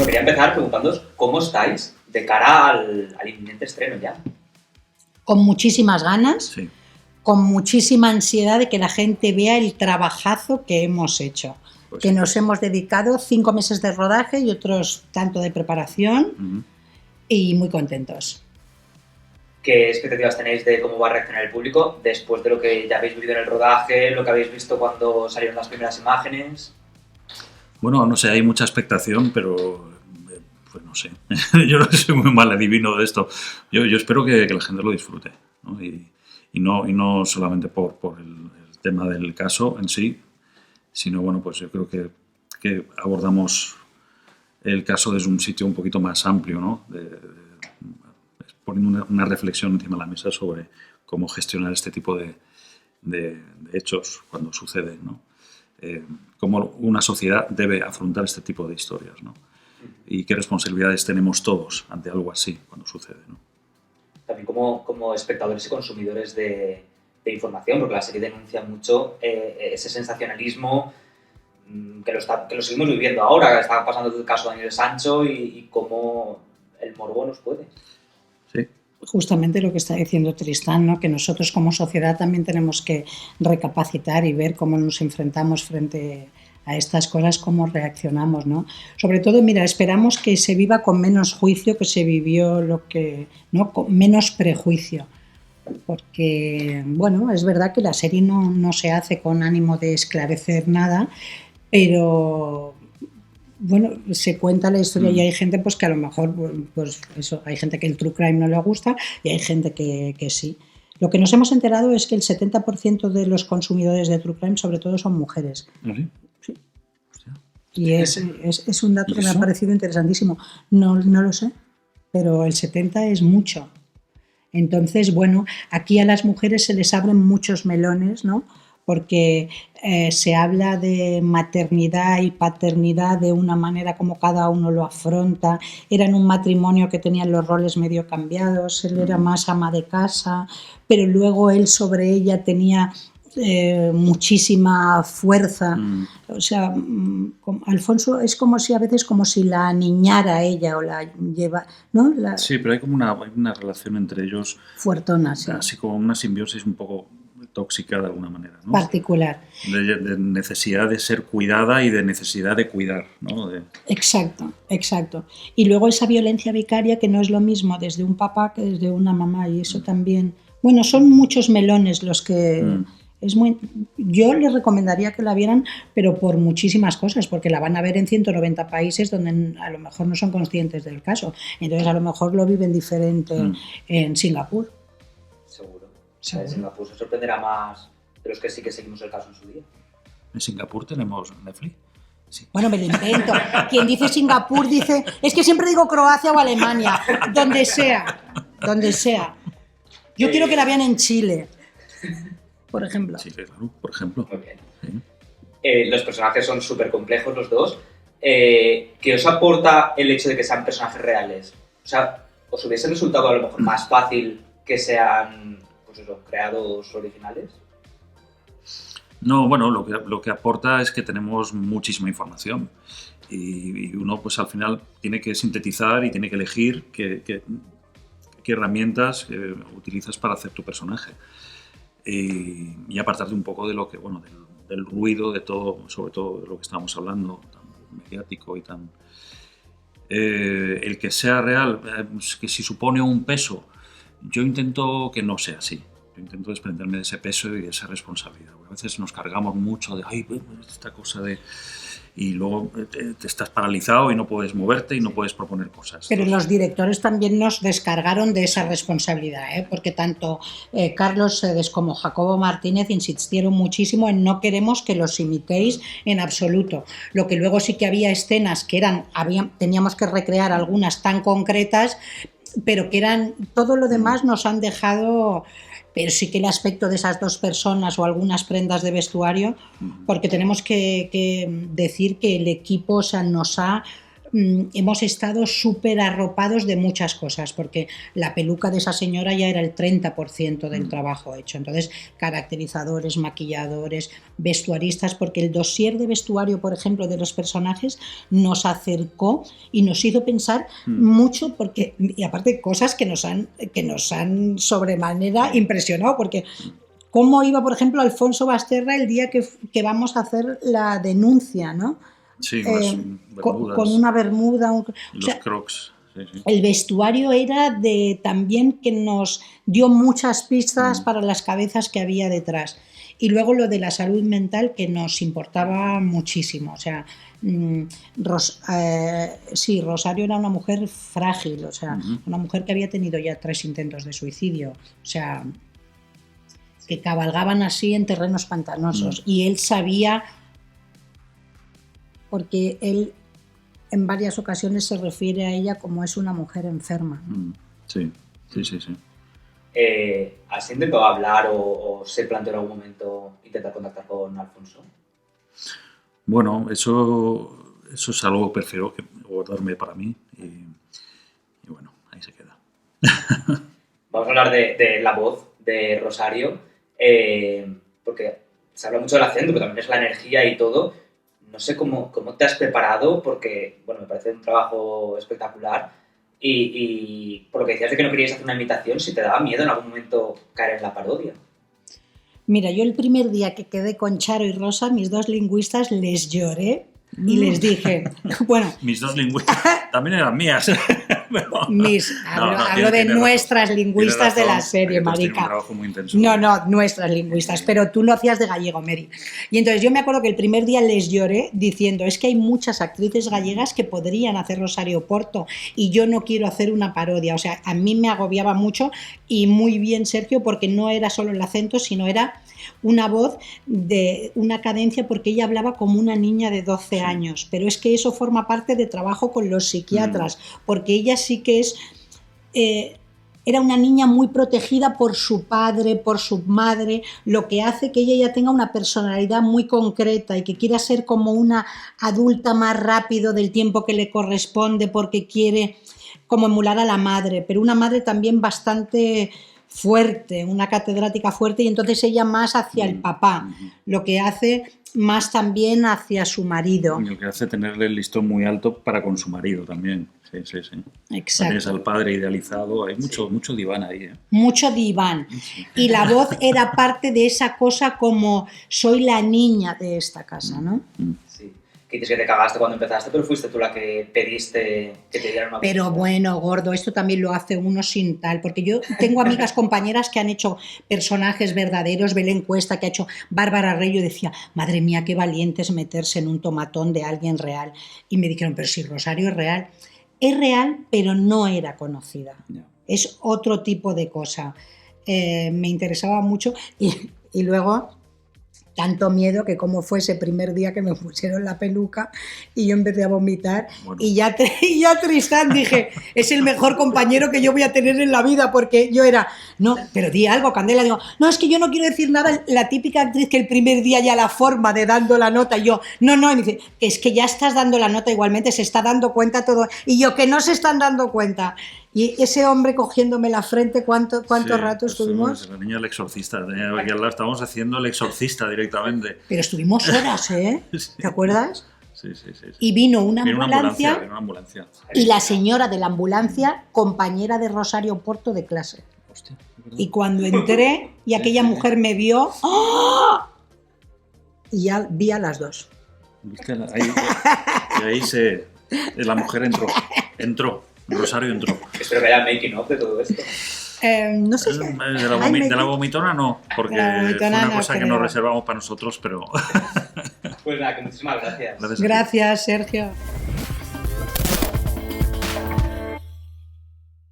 Bueno, quería empezar preguntándoos cómo estáis de cara al inminente estreno ya. Con muchísimas ganas, Sí. con muchísima ansiedad de que la gente vea el trabajazo que hemos hecho. Pues que sí. nos hemos dedicado 5 meses de rodaje y otros tanto de preparación Ujú. y muy contentos. ¿Qué expectativas tenéis de cómo va a reaccionar el público después de lo que ya habéis vivido en el rodaje, lo que habéis visto cuando salieron las primeras imágenes? Bueno, no sé, hay mucha expectación, pero pues no sé. Yo no soy muy mal adivino de esto. Yo espero que la gente lo disfrute, ¿no? Y no solamente por el tema del caso en sí, sino bueno, pues yo creo que abordamos el caso desde un sitio un poquito más amplio, ¿no? Poniendo una reflexión encima de la mesa sobre cómo gestionar este tipo de hechos cuando suceden, ¿no? Cómo una sociedad debe afrontar este tipo de historias, ¿no? Y qué responsabilidades tenemos todos ante algo así cuando sucede, ¿no? También como espectadores y consumidores de información, porque la serie denuncia mucho ese sensacionalismo que lo seguimos viviendo ahora, que está pasando el caso de Daniel Sancho y cómo el morbo nos puede. Sí. Justamente lo que está diciendo Tristán, ¿no? Que nosotros como sociedad también tenemos que recapacitar y ver cómo nos enfrentamos frente a estas cosas, cómo reaccionamos, ¿no? Sobre todo, mira, esperamos que se viva con menos juicio que se vivió ¿no? Con menos prejuicio. Porque, bueno, es verdad que la serie no se hace con ánimo de esclarecer nada, pero bueno, se cuenta la historia y hay gente pues que a lo mejor, pues eso, hay gente que el true crime no le gusta y hay gente que sí. Lo que nos hemos enterado es que el 70% de los consumidores de true crime sobre todo son mujeres. ¿Sí? Sí. Y es un dato ¿Y que me eso? ha parecido interesantísimo. No lo sé, pero el 70 es mucho. Entonces, bueno, aquí a las mujeres se les abren muchos melones, ¿no? Porque se habla de maternidad y paternidad de una manera como cada uno lo afronta. Eran un matrimonio que tenían los roles medio cambiados, él era más ama de casa, pero luego él sobre ella tenía muchísima fuerza. O sea, Alfonso es como si a veces como si la aniñara a ella o la lleva, ¿no? Sí, pero hay como una relación entre ellos, Fuertona, sí. así como una simbiosis un poco tóxica de alguna manera, ¿no? Particular. De necesidad de ser cuidada y de necesidad de cuidar, ¿no? Exacto. Y luego esa violencia vicaria que no es lo mismo desde un papá que desde una mamá, y eso también... Bueno, son muchos melones los que... Yo les recomendaría que la vieran, pero por muchísimas cosas, porque la van a ver en 190 países donde a lo mejor no son conscientes del caso. Entonces a lo mejor lo viven diferente en Singapur. Seguro. En Singapur se sorprenderá más de los que sí que seguimos el caso en su día. ¿En Singapur tenemos Netflix? Sí. Bueno, me lo invento. Quien dice Singapur dice... Es que siempre digo Croacia o Alemania. Donde sea. Yo quiero que la vean en Chile, por ejemplo. Sí, claro, por ejemplo. Muy bien. Sí. Los personajes son súper complejos los dos. ¿Qué os aporta el hecho de que sean personajes reales? O sea, ¿os hubiese resultado a lo mejor más fácil que sean, pues eso, creados originales? No, bueno, lo que aporta es que tenemos muchísima información y uno pues al final tiene que sintetizar y tiene que elegir qué herramientas utilizas para hacer tu personaje y apartarte un poco de lo que, bueno, del ruido de todo, sobre todo de lo que estábamos hablando, tan mediático y tan... el que sea real, que si supone un peso, yo intento que no sea así. Yo intento desprenderme de ese peso y de esa responsabilidad. A veces nos cargamos mucho de, ay, esta cosa de... Y luego te estás paralizado y no puedes moverte y no puedes proponer cosas. Pero los directores también nos descargaron de esa responsabilidad, porque tanto Carlos Sedes como Jacobo Martínez insistieron muchísimo en no queremos que los imitéis en absoluto. Lo que luego sí que había escenas que teníamos que recrear algunas tan concretas, pero que eran, todo lo demás nos han dejado... Pero sí que el aspecto de esas dos personas o algunas prendas de vestuario, porque tenemos que decir que el equipo, o sea, nos ha hemos estado súper arropados de muchas cosas, porque la peluca de esa señora ya era el 30% del trabajo hecho. Entonces, caracterizadores, maquilladores, vestuaristas, porque el dossier de vestuario, por ejemplo, de los personajes nos acercó y nos hizo pensar mucho, porque, y aparte cosas que nos han sobremanera impresionado, porque cómo iba, por ejemplo, Alfonso Basterra el día que vamos a hacer la denuncia, ¿no? Sí, unas bermudas, con una bermuda. los crocs. Sí, sí. El vestuario era también que nos dio muchas pistas para las cabezas que había detrás. Y luego lo de la salud mental, que nos importaba muchísimo. O sea, sí, Rosario era una mujer frágil, o sea, una mujer que había tenido ya 3 intentos de suicidio. O sea, que cabalgaban así en terrenos pantanosos. Y él sabía, porque él en varias ocasiones se refiere a ella como es una mujer enferma. Sí. ¿Has intentado hablar o se planteó en algún momento intentar contactar con Alfonso? Bueno, eso es algo que prefiero guardarme para mí y bueno, ahí se queda. Vamos a hablar de la voz de Rosario, porque se habla mucho del acento, pero también es la energía y todo. No sé cómo te has preparado, porque bueno, me parece un trabajo espectacular. Y por lo que decías de que no querías hacer una imitación, si te daba miedo en algún momento caer en la parodia. Mira, yo el primer día que quedé con Charo y Rosa, mis 2 lingüistas, les lloré y les dije, bueno... Mis 2 lingüistas también eran mías. Hablo de nuestras lingüistas de la serie, marica. Un trabajo muy intenso. No, nuestras lingüistas, pero tú lo hacías de gallego, Mary. Y entonces yo me acuerdo que el primer día les lloré diciendo, es que hay muchas actrices gallegas que podrían hacer Rosario Porto y yo no quiero hacer una parodia. O sea, a mí me agobiaba mucho y muy bien, Sergio, porque no era solo el acento, sino era una voz de una cadencia, porque ella hablaba como una niña de 12 años, pero es que eso forma parte de trabajo con los psiquiatras, porque ella sí que es... era una niña muy protegida por su padre, por su madre, lo que hace que ella ya tenga una personalidad muy concreta y que quiera ser como una adulta más rápido del tiempo que le corresponde, porque quiere como emular a la madre, pero una madre también bastante fuerte, una catedrática fuerte, y entonces ella más hacia el papá, lo que hace más también hacia su marido. Lo que hace tenerle el listón muy alto para con su marido también. Sí. Exacto. Tienes al padre idealizado, hay mucho diván ahí. Mucho diván. Y la voz era parte de esa cosa como soy la niña de esta casa, ¿no? Sí. Que dices que te cagaste cuando empezaste, pero fuiste tú la que pediste que te dieran una voz. Pero bueno, gordo, esto también lo hace uno sin tal, porque yo tengo amigas compañeras que han hecho personajes verdaderos. Belén Cuesta, que ha hecho Bárbara Rey, yo decía, madre mía, qué valiente es meterse en un tomatón de alguien real. Y me dijeron, pero si Rosario es real, pero no era conocida. No. Es otro tipo de cosa. Me interesaba mucho y luego... Tanto miedo que como fue ese primer día que me pusieron la peluca y yo empecé a vomitar. Bueno. Y ya Tristán dije, es el mejor compañero que yo voy a tener en la vida, porque yo era, no, pero di algo, Candela, digo, no, es que yo no quiero decir nada, la típica actriz que el primer día ya la forma de dando la nota, y yo, no, y me dice, es que ya estás dando la nota igualmente, se está dando cuenta todo, y yo, que no se están dando cuenta. Y ese hombre cogiéndome la frente, ¿cuánto rato estuvimos? La niña del exorcista, estábamos haciendo el exorcista directamente. Pero estuvimos horas, ¿eh? Sí. ¿Te acuerdas? Sí. Y vino una ambulancia, una ambulancia. Y la señora de la ambulancia, compañera de Rosario Porto de clase. Hostia, y cuando entré y aquella mujer me vio, ¡oh! Y ya vi a las 2. Y ahí la mujer entró. Rosario entró. Espero que haya making of de todo esto. No sé si... De la vomitona no, porque fue una cosa que nos reservamos para nosotros, pero... Pues nada, que muchísimas gracias. Gracias, Sergio.